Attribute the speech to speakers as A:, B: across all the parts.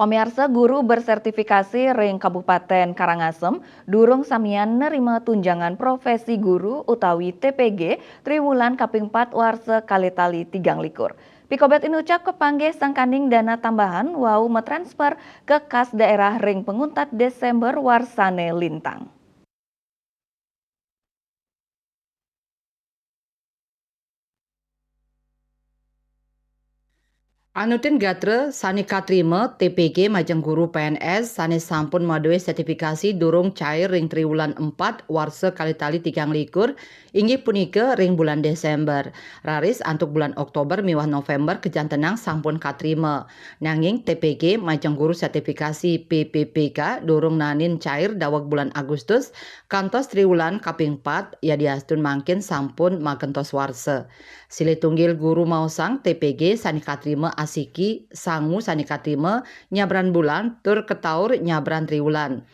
A: Pamirsa guru bersertifikasi ring Kabupaten Karangasem durung samian nerima tunjangan profesi guru utawi TPG triwulan kaping 4 warse kali-tali 3 likur. Pikobet inucap kepanggih sangkaning dana tambahan wau metransfer ke kas daerah ring penguntat Desember warsane lintang.
B: Anutin gatre sani katrime TPG majeng guru PNS sani sampun madoe sertifikasi durung cair ring triwulan 4 warse kali-tali 3 likur inggih punika ring bulan Desember. Raris antuk bulan Oktober miwah November kejantenang sampun katrime. Nanging TPG majeng guru sertifikasi PPPK durung nanin cair daweg bulan Agustus kantos triwulan kaping 4 ya diastun mangkin sampun magentos warse. Silih tunggil guru mausang TPG sani katrime asiki sangu sani katrime nyabran bulan tur ketaur nyabran triwulan.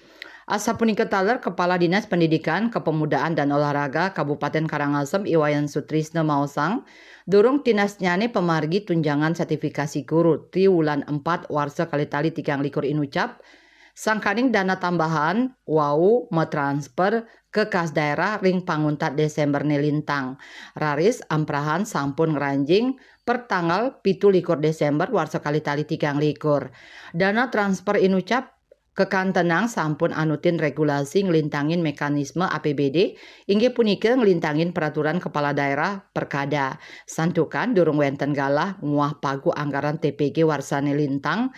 B: Asa punika taler Kepala Dinas Pendidikan, Kepemudaan dan Olahraga Kabupaten Karangasem Iwayan Sutrisno mausang durung tinasnyane pemargi tunjangan sertifikasi guru triwulan 4 warsa kali-tali 3 likur inucap sangkaning dana tambahan wau metransfer ke kas daerah ring panguntat Desember nelintang. Raris amprahan sampun ngeranjing per tanggal 17 Desember warsa kali-tali 3 likur. Dana transfer inucap kekantenang sampun anutin regulasi ngelintangin mekanisme APBD inggih punika ngelintangin peraturan kepala daerah perkada. Santukan durung wenten galah nguah pagu anggaran TPG warsane lintang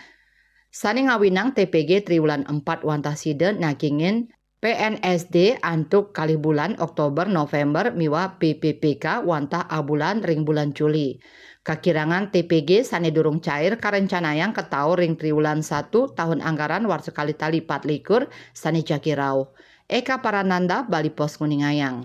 B: sani ngawinang TPG triwulan 4 wantaside nakingin PNSD antuk kali bulan Oktober November miwa PPPK wantah abulan ring bulan Juli. Kakirangan TPG sani durung cair karencanayang ketau ring triwulan 1 tahun anggaran warsa kali-tali 4 likur sani jakirau. Eka Parananda Bali Pos Kuningayang.